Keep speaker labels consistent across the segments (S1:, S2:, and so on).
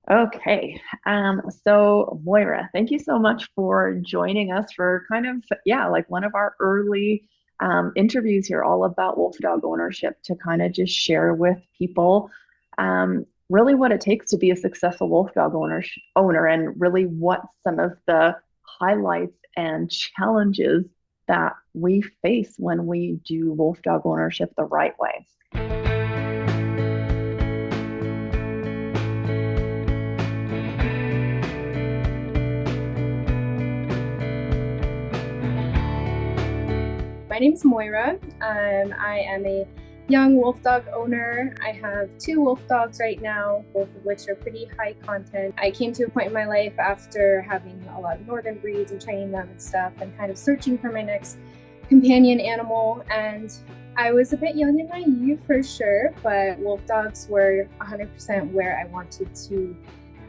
S1: Okay. So Moira, thank you so much for joining us for kind of, yeah, like one of our early interviews here, all about wolf dog ownership to kind of just share with people really what it takes to be a successful wolf dog owner and really what some of the highlights and challenges that we face when we do wolf dog ownership the right way.
S2: My name is Moira. I am a young wolf dog owner. I have two wolf dogs right now, both of which are pretty high content. I came to a point in my life after having a lot of northern breeds and training them and stuff, and kind of searching for my next companion animal. And I was a bit young and naive for sure, but wolf dogs were 100% where I wanted to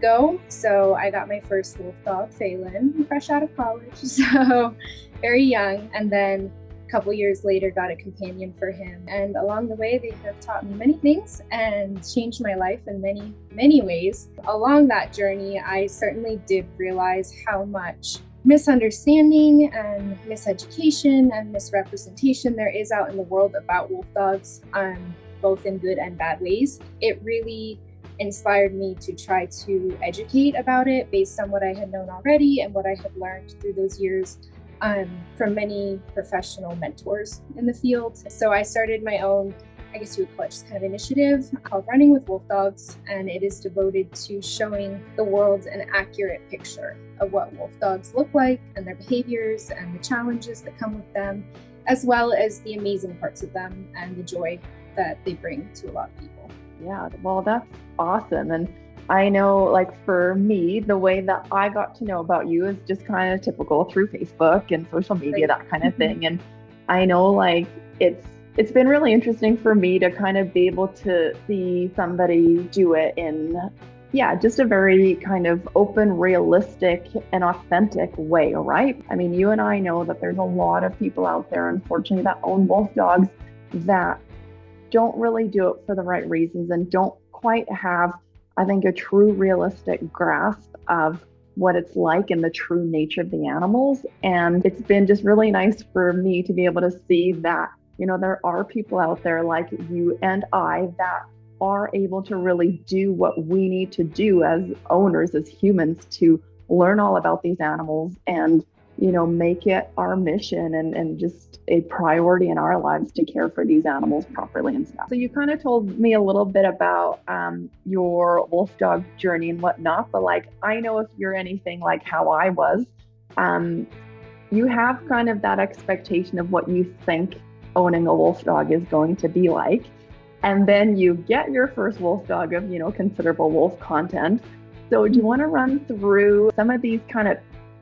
S2: go. So I got my first wolf dog, Faelen, fresh out of college. So very young. And then couple years later got a companion for him, and along the way they have taught me many things and changed my life in many ways. Along that journey, I certainly did realize how much misunderstanding and miseducation and misrepresentation there is out in the world about wolf dogs, both in good and bad ways. It really inspired me to try to educate about it based on what I had known already and what I had learned through those years from many professional mentors in the field. So I started my own, I guess you would call it just kind of initiative called Running with Wolf Dogs, and it is devoted to showing the world an accurate picture of what wolf dogs look like and their behaviors and the challenges that come with them, as well as the amazing parts of them and the joy that they bring to a lot of people.
S1: Yeah, well, that's awesome. And I know, like, for me, the way that I got to know about you is just kind of typical through Facebook and social media,
S2: Right.
S1: that kind of thing. And I know, like, it's been really interesting for me to kind of be able to see somebody do it in, yeah, just a very kind of open, realistic, and authentic way, right? I mean, you and I know that there's a lot of people out there, unfortunately, that own wolf dogs that don't really do it for the right reasons and don't quite have, I think, a true realistic grasp of what it's like and the true nature of the animals. And it's been just really nice for me to be able to see that, there are people out there like you and I that are able to really do what we need to do as owners, as humans, to learn all about these animals and make it our mission and just a priority in our lives to care for these animals properly and stuff. So you kind of told me a little bit about your wolf dog journey and whatnot, but like, I know if you're anything like how I was, um, you have kind of that expectation of what you think owning a wolf dog is going to be like. And then you get your first wolf dog of, considerable wolf content. So do you want to run through some of these kind of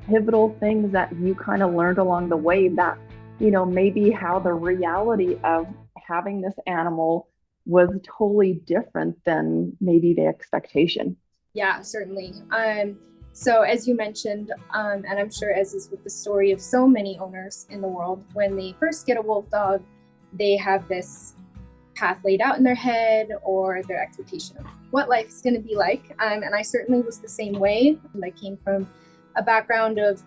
S1: pivotal things that you kind of learned along the way that, maybe how the reality of having this animal was totally different than maybe the expectation?
S2: Yeah, certainly. So as you mentioned, and I'm sure as is with the story of so many owners in the world, when they first get a wolf dog, they have this path laid out in their head or their expectation of what life is going to be like. And I certainly was the same way. I came from a background of,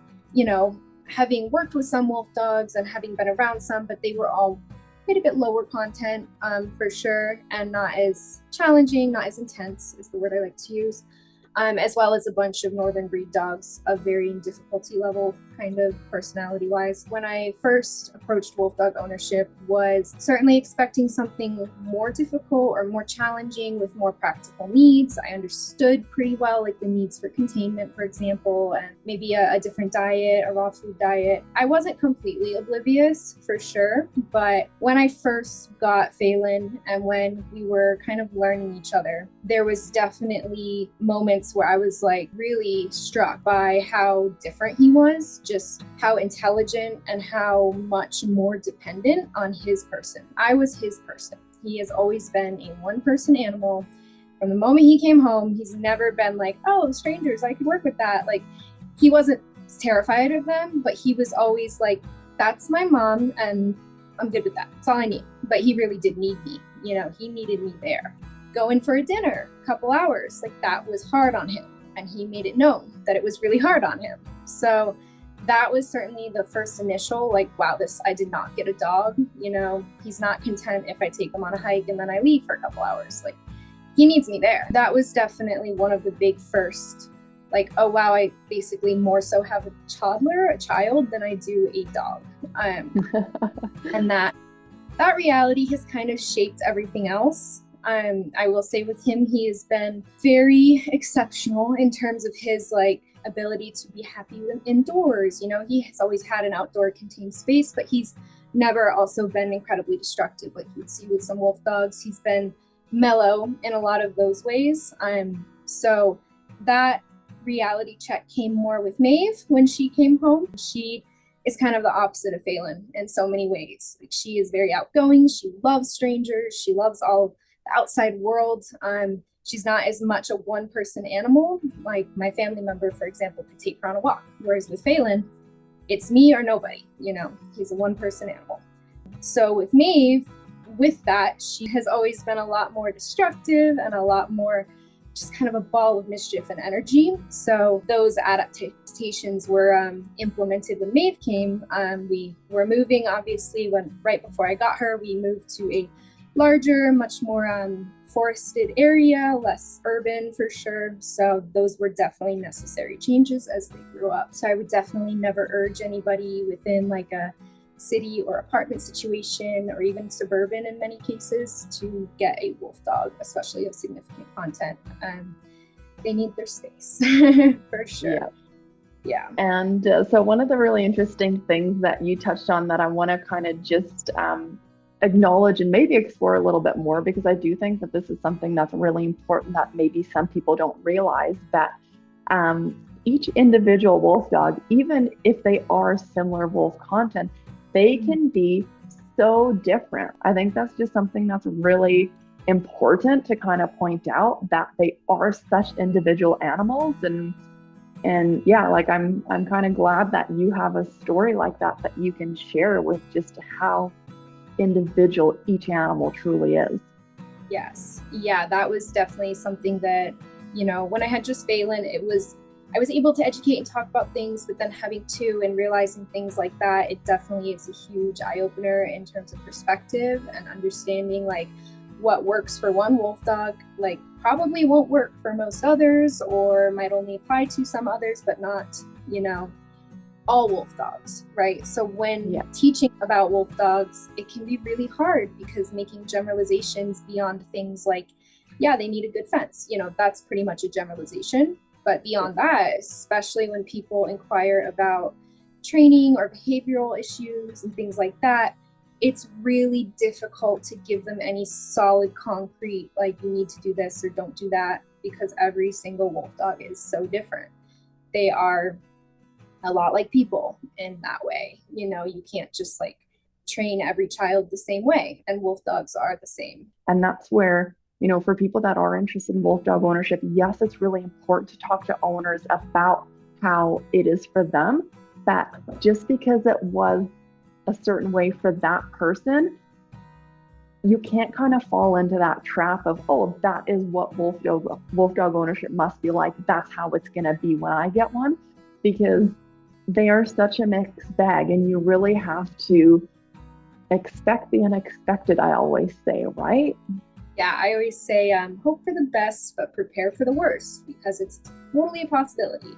S2: having worked with some wolf dogs and having been around some, but they were all quite a bit lower content for sure, and not as challenging, not as intense is the word I like to use, as well as a bunch of northern breed dogs of varying difficulty level, kind of personality wise. When I first approached wolf dog ownership, was certainly expecting something more difficult or more challenging with more practical needs. I understood pretty well, like the needs for containment, for example, and maybe a different diet, a raw food diet. I wasn't completely oblivious for sure, but when I first got Faelen and when we were kind of learning each other, there was definitely moments where I was like really struck by how different he was, just how intelligent and how much more dependent on his person. I was his person. He has always been a one-person animal. From the moment he came home, he's never been like, oh, strangers, I could work with that. Like, he wasn't terrified of them, but he was always like, that's my mom and I'm good with that. That's all I need. But he really did need me. He needed me there. go in for a dinner, a couple hours. Like that was hard on him. And he made it known that it was really hard on him. So that was certainly the first initial, like, wow, I did not get a dog. You know, he's not content if I take him on a hike and then I leave for a couple hours. Like, he needs me there. That was definitely one of the big first, like, oh, wow, I basically more so have a child, than I do a dog. And that reality has kind of shaped everything else. I will say with him, he has been very exceptional in terms of his like ability to be happy indoors. You know, he has always had an outdoor contained space, but he's never also been incredibly destructive like you'd see with some wolf dogs. He's been mellow in a lot of those ways. So that reality check came more with Maeve when she came home. She is kind of the opposite of Faelen in so many ways. Like, she is very outgoing. She loves strangers. She loves all the outside world. She's not as much a one-person animal. Like my family member, for example, could take her on a walk. Whereas with Faelen, it's me or nobody. You know, he's a one-person animal. So with Maeve, with that, she has always been a lot more destructive and a lot more just kind of a ball of mischief and energy. So those adaptations were implemented when Maeve came. We were moving, obviously, right before I got her, we moved to a larger, much more forested area, less urban for sure. So those were definitely necessary changes as they grew up. So I would definitely never urge anybody within like a city or apartment situation, or even suburban in many cases, to get a wolf dog, especially of significant content. They need their space for sure. Yeah.
S1: And so one of the really interesting things that you touched on that I want to kind of just acknowledge and maybe explore a little bit more, because I do think that this is something that's really important that maybe some people don't realize, that each individual wolf dog, even if they are similar wolf content, they can be so different. I think that's just something that's really important to kind of point out, that they are such individual animals. And yeah, like I'm kind of glad that you have a story like that you can share with just how individual each animal truly is.
S2: Yes. Yeah, that was definitely something that, you know, when I had just Faelen, I was able to educate and talk about things, but then having two and realizing things like that, it definitely is a huge eye-opener in terms of perspective and understanding like what works for one wolf dog, like probably won't work for most others, or might only apply to some others, but not, you know, all wolf dogs, right? So when teaching about wolf dogs, it can be really hard because making generalizations beyond things like, yeah, they need a good fence, you know, that's pretty much a generalization. But beyond that, especially when people inquire about training or behavioral issues and things like that, it's really difficult to give them any solid, concrete, like you need to do this or don't do that, because every single wolf dog is so different. They are a lot like people in that way. You know, you can't just like train every child the same way, and wolf dogs are the same.
S1: And that's where, you know, for people that are interested in wolf dog ownership, yes, it's really important to talk to owners about how it is for them. That just because it was a certain way for that person, you can't kind of fall into that trap of, oh, that is what wolf dog ownership must be like. That's how it's going to be when I get one, because they are such a mixed bag, and you really have to expect the unexpected, I always say, right?
S2: Yeah, I always say hope for the best, but prepare for the worst, because it's totally a possibility.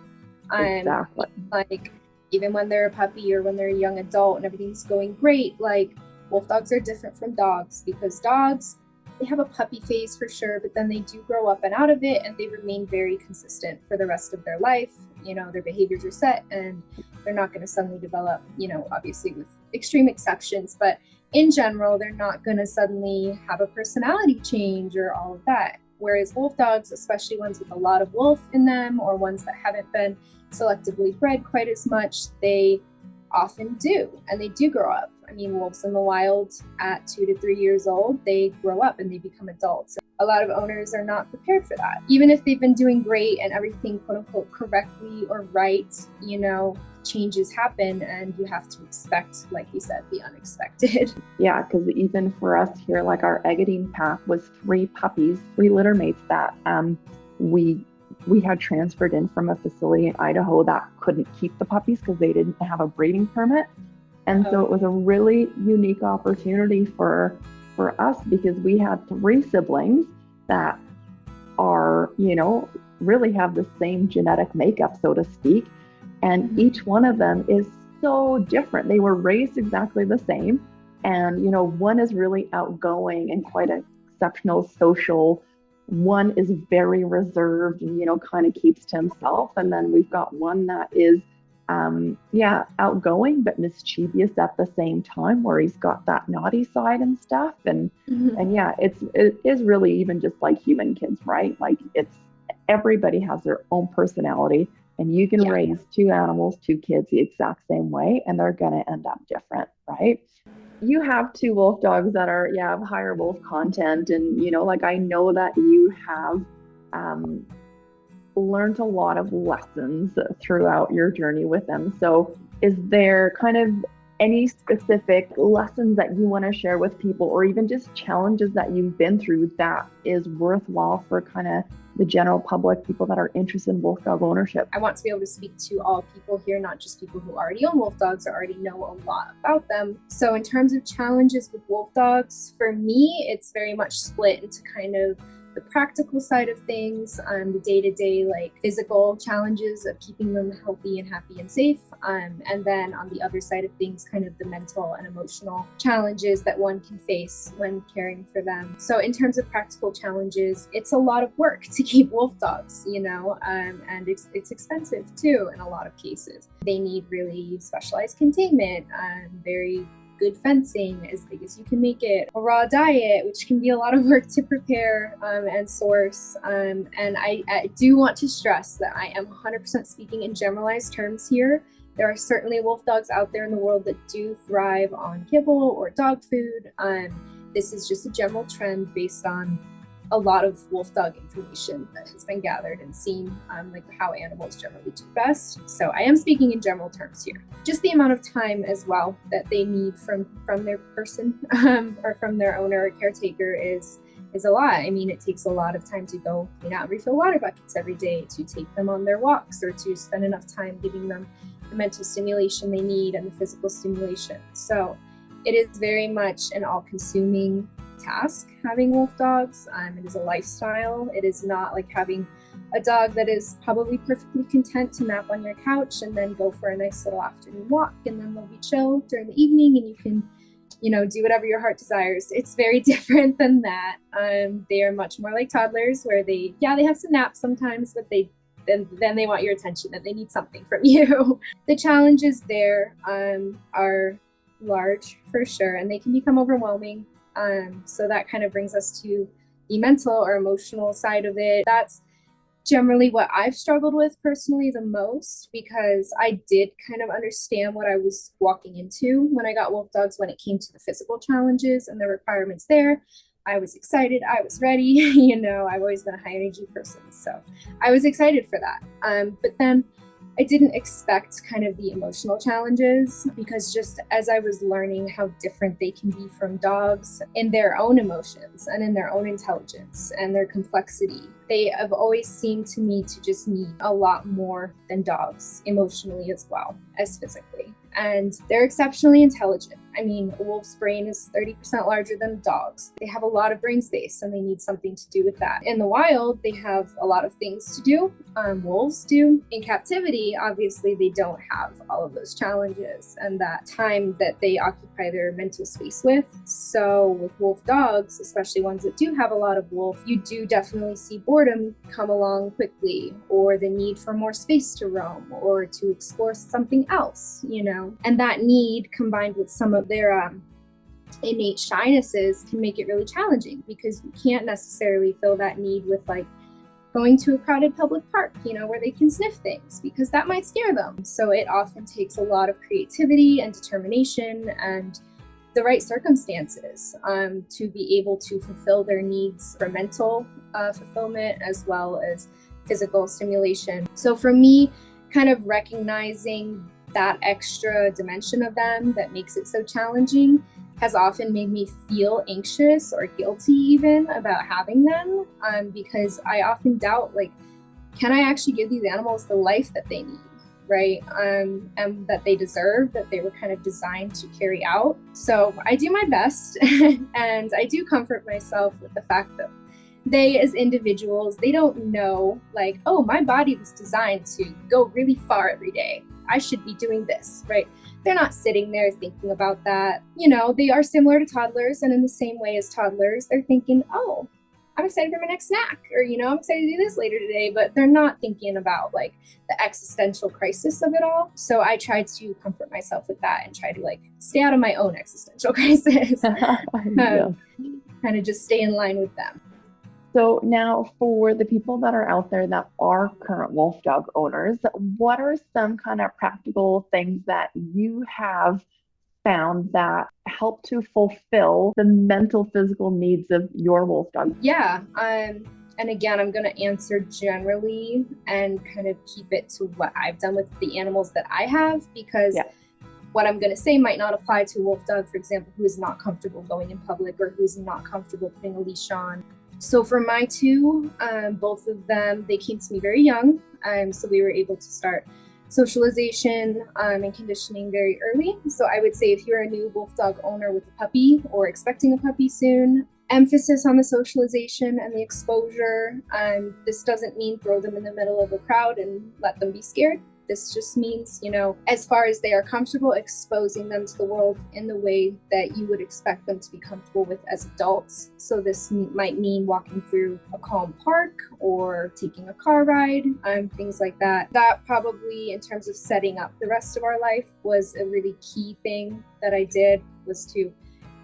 S1: Exactly.
S2: Like, even when they're a puppy or when they're a young adult and everything's going great, like wolf dogs are different from dogs, because dogs, they have a puppy phase for sure, but then they do grow up and out of it, and they remain very consistent for the rest of their life. You know, their behaviors are set, and they're not going to suddenly develop, you know, obviously with extreme exceptions, but in general, they're not going to suddenly have a personality change or all of that. Whereas wolf dogs, especially ones with a lot of wolf in them, or ones that haven't been selectively bred quite as much, they often do, and they do grow up. I mean, wolves in the wild at 2 to 3 years old, they grow up and they become adults. a lot of owners are not prepared for that. Even if they've been doing great and everything quote unquote correctly or right, changes happen and you have to expect, like you said, the unexpected.
S1: Yeah, because even for us here, like our eggeting path was 3 puppies, 3 litter mates that we had transferred in from a facility in Idaho that couldn't keep the puppies because they didn't have a breeding permit. And so it was a really unique opportunity for us because we had 3 siblings that are, really have the same genetic makeup, so to speak. And each one of them is so different. They were raised exactly the same. And, one is really outgoing and quite an exceptional social. One is very reserved and, kind of keeps to himself. And then we've got one that is, outgoing, but mischievous at the same time, where he's got that naughty side and stuff. And yeah, it is really even just like human kids, right? Like everybody has their own personality. And you can raise 2 animals, 2 kids the exact same way, and they're going to end up different, right? You have 2 wolf dogs that are, have higher wolf content. And, I know that you have learned a lot of lessons throughout your journey with them. So is there kind of any specific lessons that you want to share with people, or even just challenges that you've been through that is worthwhile for kind of the general public, people that are interested in wolf dog ownership?
S2: I want to be able to speak to all people here, not just people who already own wolf dogs or already know a lot about them. So in terms of challenges with wolf dogs, for me, it's very much split into kind of the practical side of things, the day-to-day like physical challenges of keeping them healthy and happy and safe, and then on the other side of things, kind of the mental and emotional challenges that one can face when caring for them. So in terms of practical challenges, it's a lot of work to keep wolf dogs, and it's expensive too in a lot of cases. They need really specialized containment, very good fencing, as big as you can make it, a raw diet, which can be a lot of work to prepare and source. And I do want to stress that I am 100% speaking in generalized terms here. There are certainly wolf dogs out there in the world that do thrive on kibble or dog food. This is just a general trend based on a lot of wolf dog information that has been gathered and seen, like how animals generally do best. So I am speaking in general terms here. Just the amount of time as well that they need from their person or from their owner or caretaker is a lot. I mean, it takes a lot of time to go clean out and refill water buckets every day, to take them on their walks, or to spend enough time giving them the mental stimulation they need and the physical stimulation. So it is very much an all-consuming task having wolf dogs. It is a lifestyle. It is not like having a dog that is probably perfectly content to nap on your couch and then go for a nice little afternoon walk, and then they'll be chill during the evening and you can do whatever your heart desires. It's very different than that. They are much more like toddlers, where they have some naps sometimes, but then they want your attention and they need something from you. The challenges there are large for sure, and they can become overwhelming. So that kind of brings us to the mental or emotional side of it. That's generally what I've struggled with personally the most, because I did kind of understand what I was walking into when I got wolf dogs when it came to the physical challenges and the requirements there. I was excited. I was ready. I've always been a high energy person, so I was excited for that. But then I didn't expect kind of the emotional challenges, because just as I was learning how different they can be from dogs in their own emotions and in their own intelligence and their complexity, they have always seemed to me to just need a lot more than dogs emotionally as well as physically. And they're exceptionally intelligent. I mean, a wolf's brain is 30% larger than dogs. They have a lot of brain space and they need something to do with that. In the wild, they have a lot of things to do. Wolves do. In captivity, obviously, they don't have all of those challenges and that time that they occupy their mental space with. So with wolf dogs, especially ones that do have a lot of wolf, you do definitely see boredom come along quickly, or the need for more space to roam or to explore something else, And that need, combined with some of their innate shynesses, can make it really challenging, because you can't necessarily fill that need with like going to a crowded public park, where they can sniff things, because that might scare them. So it often takes a lot of creativity and determination and the right circumstances to be able to fulfill their needs for mental fulfillment as well as physical stimulation. So for me, kind of recognizing that extra dimension of them that makes it so challenging has often made me feel anxious or guilty even about having them, because I often doubt, like, can I actually give these animals the life that they need, right? And that they deserve, that they were kind of designed to carry out. So I do my best and I do comfort myself with the fact that they, as individuals, they don't know, like, oh, my body was designed to go really far every day. I should be doing this, right? They're not sitting there thinking about that. You know, they are similar to toddlers, and in the same way as toddlers, they're thinking, oh, I'm excited for my next snack, or, you know, I'm excited to do this later today, but they're not thinking about like the existential crisis of it all. So I try to comfort myself with that and try to like stay out of my own existential crisis,
S1: Yeah.
S2: kind of just stay in line with them.
S1: So now for the people that are out there that are current wolf dog owners, what are some kind of practical things that you have found that help to fulfill the mental, physical needs of your wolf dog?
S2: Yeah. And again, I'm going to answer generally and kind of keep it to what I've done with the animals that I have, because what I'm going to say might not apply to a wolf dog, for example, who is not comfortable going in public or who's not comfortable putting a leash on. So for my two, both of them, they came to me very young. So we were able to start socialization and conditioning very early. So I would say if you're a new wolf dog owner with a puppy or expecting a puppy soon, emphasis on the socialization and the exposure. This doesn't mean throw them in the middle of a crowd and let them be scared. This just means, you know, as far as they are comfortable, exposing them to the world in the way that you would expect them to be comfortable with as adults. So this might mean walking through a calm park or taking a car ride, things like that. That probably, in terms of setting up the rest of our life, was a really key thing that I did, was to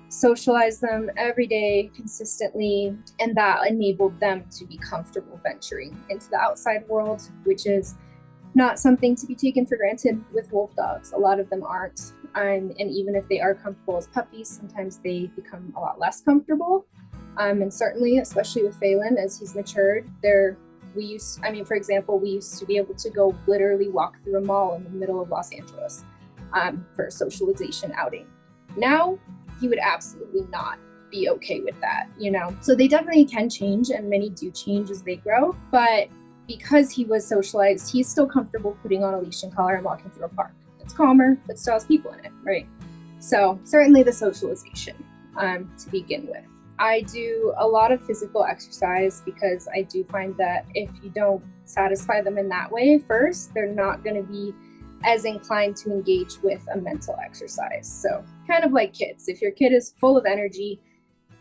S2: socialize them every day consistently, and that enabled them to be comfortable venturing into the outside world, which is not something to be taken for granted with wolf dogs. A lot of them aren't. And even if they are comfortable as puppies, sometimes they become a lot less comfortable. And certainly, especially with Faelen, as he's matured, for example, we used to be able to go literally walk through a mall in the middle of Los Angeles for a socialization outing. Now, he would absolutely not be okay with that, you know? So they definitely can change, and many do change as they grow, but because he was socialized, he's still comfortable putting on a leash and collar and walking through a park. It's calmer, but still has people in it, right? So certainly the socialization to begin with. I do a lot of physical exercise because I do find that if you don't satisfy them in that way first, they're not going to be as inclined to engage with a mental exercise. So kind of like kids. If your kid is full of energy,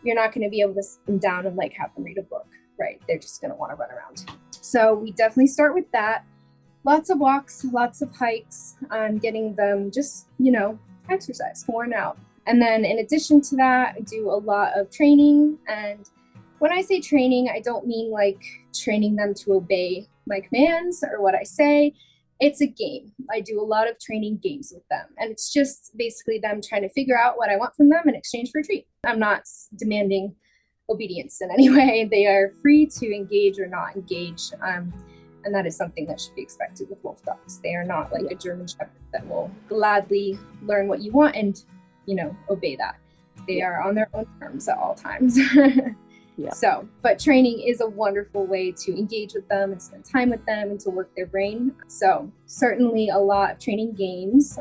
S2: you're not going to be able to sit them down and like have them read a book, right? They're just going to want to run around. So we definitely start with that. Lots of walks, lots of hikes, getting them just, you know, exercise, worn out. And then in addition to that, I do a lot of training. And when I say training, I don't mean like training them to obey my commands or what I say. It's a game. I do a lot of training games with them. And it's just basically them trying to figure out what I want from them in exchange for a treat. I'm not demanding obedience in any way. They are free to engage or not engage. And that is something that should be expected with wolf dogs. They are not like a German Shepherd that will gladly learn what you want and, you know, obey that. They are on their own terms at all times. So, but training is a wonderful way to engage with them and spend time with them and to work their brain. So certainly a lot of training games,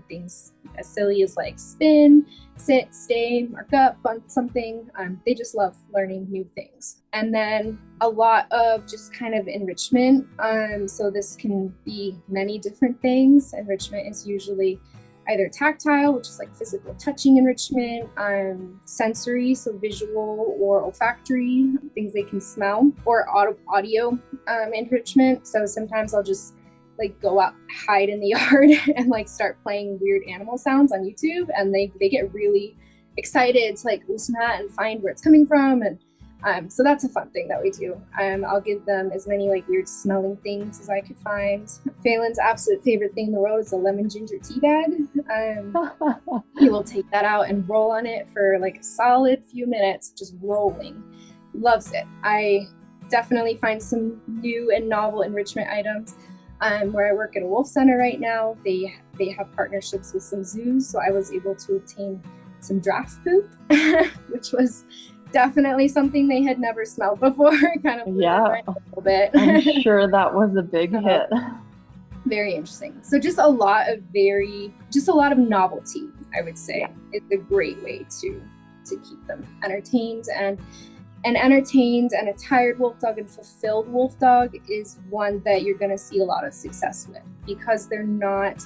S2: things as silly as like spin, sit, stay, mark up on something. They just love learning new things. And then a lot of just kind of enrichment. So this can be many different things. Enrichment is usually either tactile, which is like physical touching enrichment, sensory, so visual or olfactory, things they can smell, or audio enrichment. So sometimes I'll just like go out, hide in the yard and like start playing weird animal sounds on YouTube, and they get really excited to like listen to that and find where it's coming from. And So that's a fun thing that we do. I'll give them as many like weird smelling things as I could find. Phelan's absolute favorite thing in the world is a lemon ginger tea bag. He will take that out and roll on it for like a solid few minutes, just rolling. Loves it. I definitely find some new and novel enrichment items. Where I work at a wolf center right now, they have partnerships with some zoos, so I was able to obtain some draft poop, which was definitely something they had never smelled before. Kind of
S1: Yeah,
S2: a little bit.
S1: I'm sure that was a big hit.
S2: Very interesting. So just a lot of novelty, I would say. Yeah. It's a great way to keep them entertained, and an entertained and a tired wolf dog and fulfilled wolf dog is one that you're going to see a lot of success with, because they're not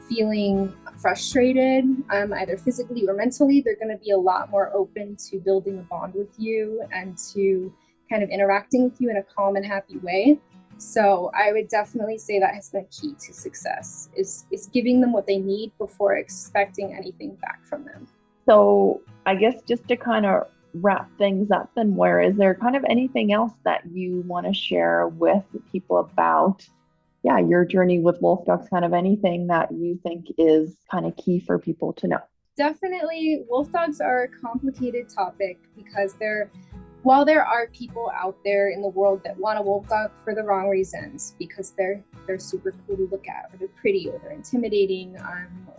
S2: feeling frustrated, either physically or mentally. They're going to be a lot more open to building a bond with you and to kind of interacting with you in a calm and happy way. So I would definitely say that has been key to success, is giving them what they need before expecting anything back from them.
S1: So I guess just to kind of wrap things up, then, where is there kind of anything else that you want to share with people about your journey with wolf dogs, kind of anything that you think is kind of key for people to know?
S2: Definitely, wolf dogs are a complicated topic, because while there are people out there in the world that want a wolf dog for the wrong reasons, because they're super cool to look at, or they're pretty, or they're intimidating,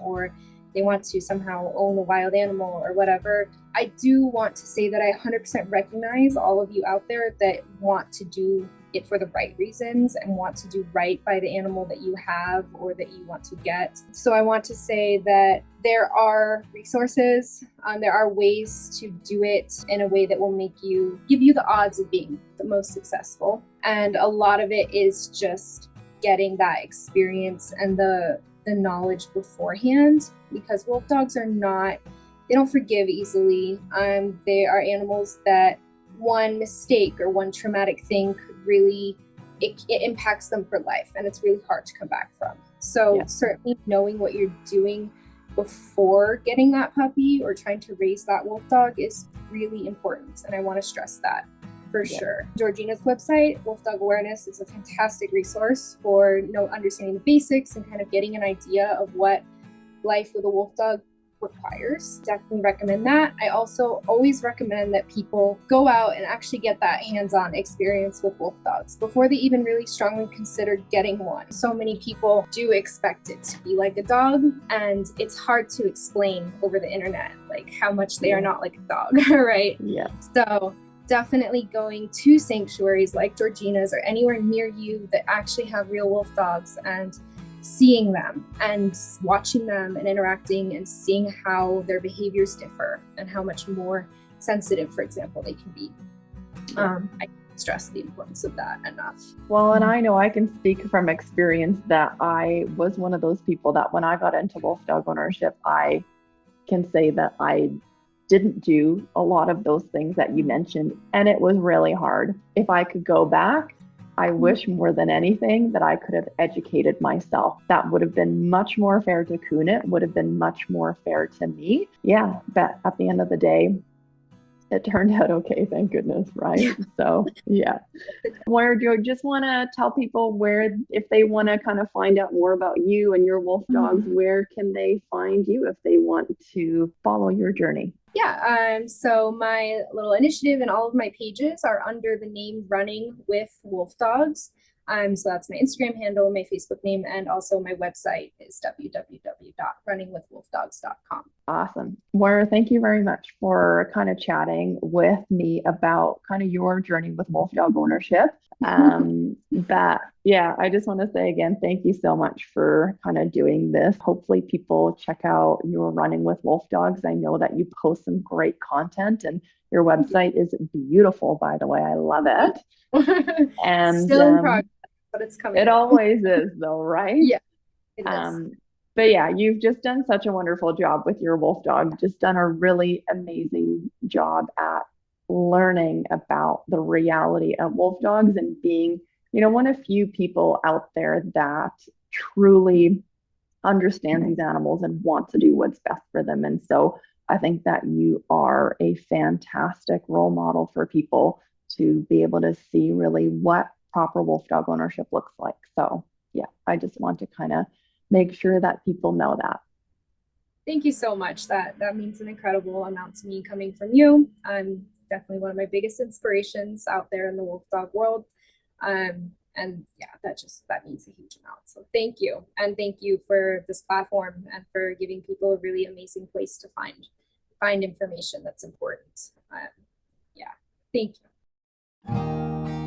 S2: or they want to somehow own a wild animal or whatever, I do want to say that I 100% recognize all of you out there that want to do it for the right reasons and want to do right by the animal that you have or that you want to get. So I want to say that there are resources, there are ways to do it in a way that will give you the odds of being the most successful. And a lot of it is just getting that experience and the knowledge beforehand, because wolf dogs they don't forgive easily. They are animals that one mistake or one traumatic thing could really, it impacts them for life, and it's really hard to come back from. So certainly knowing what you're doing before getting that puppy or trying to raise that wolf dog is really important, and I want to stress that for sure. Georgina's website, Wolfdog Awareness, is a fantastic resource for understanding the basics and kind of getting an idea of what life with a wolf dog requires. Definitely recommend that. I also always recommend that people go out and actually get that hands-on experience with wolf dogs before they even really strongly consider getting one. So many people do expect it to be like a dog, and it's hard to explain over the internet like how much they are not like a dog, right?
S1: Yeah.
S2: So definitely going to sanctuaries like Georgina's or anywhere near you that actually have real wolf dogs, and seeing them and watching them and interacting and seeing how their behaviors differ and how much more sensitive, for example, they can be. I can't stress the importance of that enough.
S1: Well, and I know I can speak from experience that I was one of those people that when I got into wolf dog ownership, I can say that I didn't do a lot of those things that you mentioned, and it was really hard. If I could go back, I wish more than anything that I could have educated myself. That would have been much more fair to Kuna, would have been much more fair to me. Yeah, but at the end of the day, it turned out okay, thank goodness, right? So yeah. Moira, do you just want to tell people where, if they want to kind of find out more about you and your wolf dogs, where can they find you if they want to follow your journey?
S2: Yeah, so my little initiative and all of my pages are under the name Running with Wolf Dogs. So that's my Instagram handle, my Facebook name, and also my website is www.runningwithwolfdogs.com.
S1: Awesome. Moira, thank you very much for kind of chatting with me about kind of your journey with wolf dog ownership. I just want to say again, thank you so much for kind of doing this. Hopefully people check out your Running with Wolf Dogs. I know that you post some great content, and your website is beautiful, by the way. I love it. And
S2: still in progress, but it's coming.
S1: It always is though, right?
S2: Yeah, it is.
S1: But yeah, you've just done such a wonderful job with your wolf dog. Just done a really amazing job at learning about the reality of wolf dogs and being, one of few people out there that truly understand these animals and want to do what's best for them. And so I think that you are a fantastic role model for people to be able to see really what proper wolf dog ownership looks like. So, yeah, I just want to kind of make sure that people know that.
S2: Thank you so much. That means an incredible amount to me coming from you. I'm definitely one of my biggest inspirations out there in the wolf dog world. And yeah, that means a huge amount. So thank you. And thank you for this platform and for giving people a really amazing place to find information that's important. Yeah, thank you.